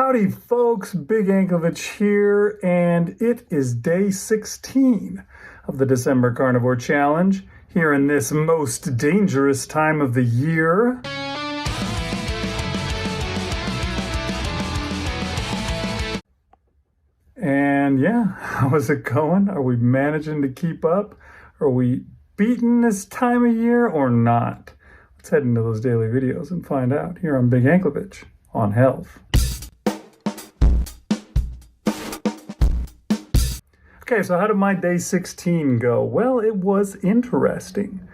Howdy folks, Big Anklevich here, and it is day 16 of the December Carnivore Challenge, here in this most dangerous time of the year. And yeah, how's it going? Are we managing to keep up? Are we beating this time of year or not? Let's head into those daily videos and find out here on Big Anklevich on health. Okay, so how did my day 16 go? Well, it was interesting.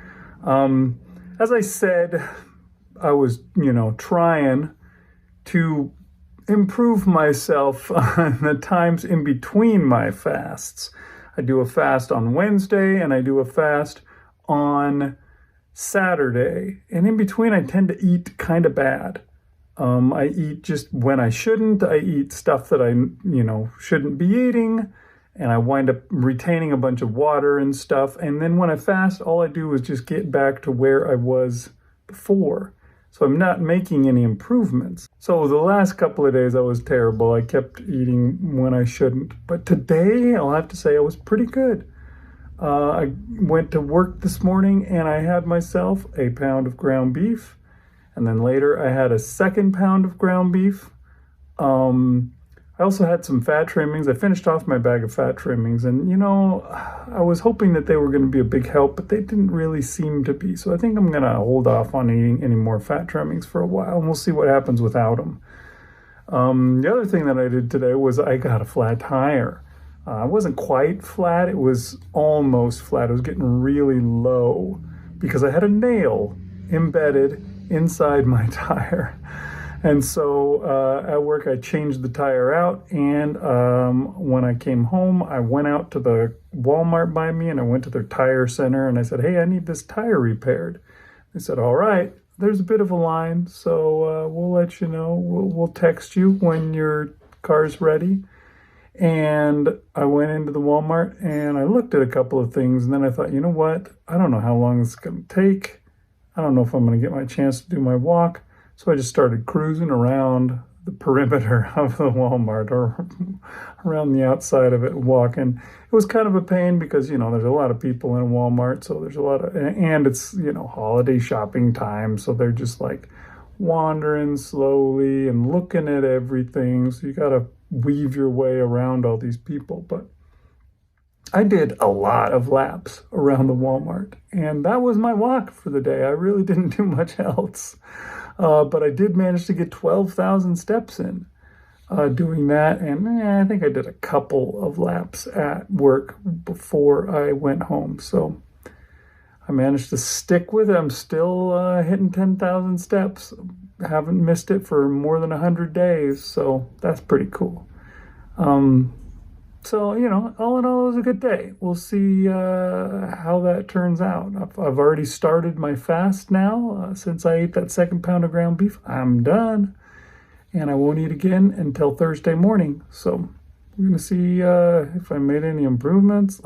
As I said, I was, trying to improve myself on the times in between my fasts. I do a fast on Wednesday and I do a fast on Saturday. And in between, I tend to eat kind of bad. I eat just when I shouldn't. I eat stuff that I, shouldn't be eating. And I wind up retaining a bunch of water and stuff. And then when I fast, all I do is just get back to where I was before. So I'm not making any improvements. So the last couple of days I was terrible. I kept eating when I shouldn't. But today, I'll have to say I was pretty good. I went to work this morning and I had myself a pound of ground beef. And then later I had a second pound of ground beef. I also had some fat trimmings. I finished off my bag of fat trimmings, and I was hoping that they were going to be a big help, but they didn't really seem to be. So I think I'm going to hold off on eating any more fat trimmings for a while, and we'll see what happens without them. The other thing that I did today was I got a flat tire. It wasn't quite flat. It was almost flat. It was getting really low because I had a nail embedded inside my tire. And so at work, I changed the tire out, and when I came home, I went out to the Walmart by me, and I went to their tire center, and I said, hey, I need this tire repaired. They said, all right, there's a bit of a line, so we'll let you know. We'll text you when your car's ready. And I went into the Walmart, and I looked at a couple of things, and then I thought, you know what? I don't know how long it's going to take. I don't know if I'm going to get my chance to do my walk. So I just started cruising around the perimeter of the Walmart or around the outside of it, walking. It was kind of a pain because, there's a lot of people in a Walmart. So there's a lot of, and it's, holiday shopping time. So they're just like wandering slowly and looking at everything. So you got to weave your way around all these people. But I did a lot of laps around the Walmart. And that was my walk for the day. I really didn't do much else. But I did manage to get 12,000 steps in doing that. And I think I did a couple of laps at work before I went home. So I managed to stick with it. I'm still hitting 10,000 steps. Haven't missed it for more than 100 days. So that's pretty cool. So, all in all, it was a good day. We'll see how that turns out. I've already started my fast now. Since I ate that second pound of ground beef, I'm done. And I won't eat again until Thursday morning. So we're going to see if I made any improvements.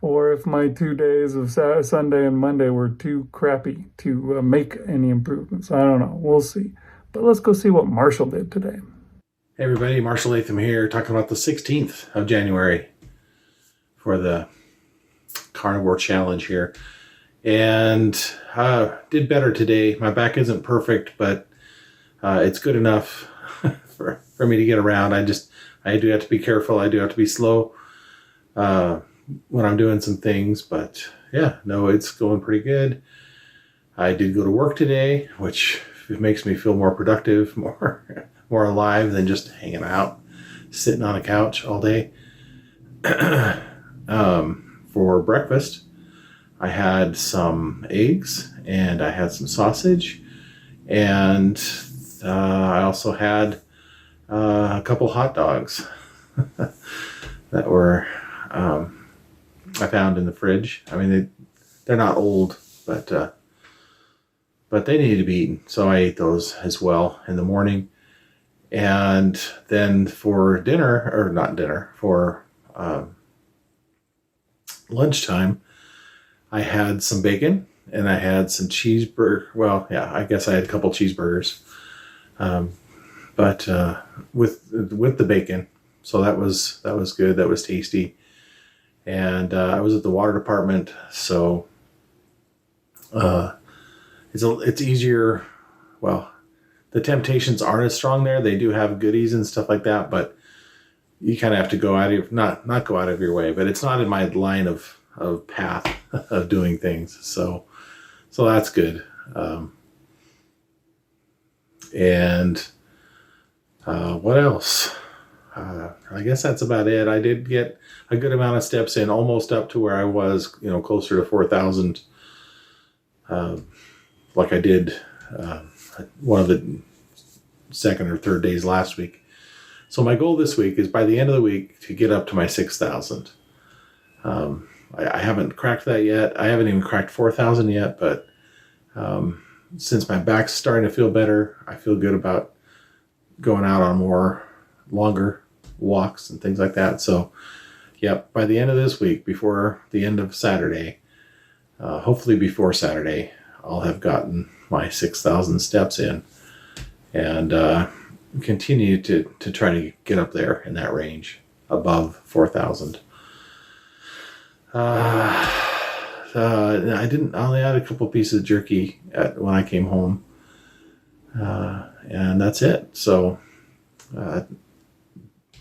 Or if my 2 days of Sunday and Monday were too crappy to make any improvements. I don't know. We'll see. But let's go see what Marshall did today. Hey everybody, Marshall Latham here, talking about the 16th of January for the Carnivore Challenge here. And did better today. My back isn't perfect, but it's good enough for me to get around. I do have to be careful. I do have to be slow when I'm doing some things. But yeah, no, it's going pretty good. I did go to work today, which makes me feel more productive, more alive than just hanging out, sitting on a couch all day. For breakfast, I had some eggs and I had some sausage, and I also had a couple hot dogs that were I found in the fridge. I mean, they're not old, but they needed to be eaten, so I ate those as well in the morning. And then for dinner, or not dinner, for lunchtime, I had some bacon and I had some cheeseburger. Well, yeah, I guess I had a couple cheeseburgers. but with the bacon. So that was good. That was tasty. And I was at the water department, so it's easier. Well, the temptations aren't as strong there. They do have goodies and stuff like that, but you kind of have to go out of not go out of your way. But it's not in my line of path of doing things. So that's good. And what else? I guess that's about it. I did get a good amount of steps in, almost up to where I was, closer to 4,000, like I did one of the second or third days last week. So my goal this week is by the end of the week to get up to my 6,000. I haven't cracked that yet. I haven't even cracked 4,000 yet, but since my back's starting to feel better, I feel good about going out on more longer walks and things like that. So, yep, by the end of this week, before the end of Saturday, hopefully before Saturday, I'll have gotten my 6,000 steps in and continue to try to get up there in that range above 4,000. I only had a couple pieces of jerky when I came home, and that's it. So,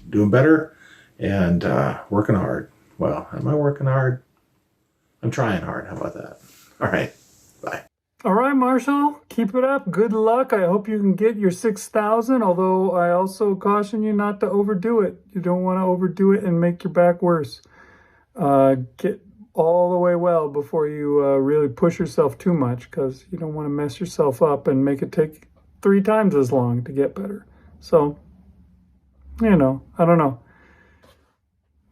doing better and working hard. Well, am I working hard? I'm trying hard. How about that? All right. Bye. All right, Marshall, keep it up. Good luck. I hope you can get your 6,000, although I also caution you not to overdo it. You don't want to overdo it and make your back worse. Get all the way well before you really push yourself too much, because you don't want to mess yourself up and make it take 3 times as long to get better. So, I don't know.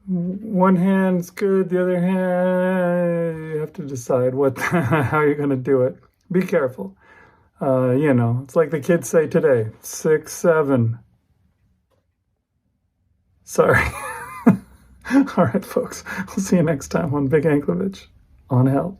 One hand's good, the other hand, you have to decide how you're going to do it. Be careful. It's like the kids say today, 6, 7. Sorry. All right, folks. We'll see you next time on Big Anklovich on Health.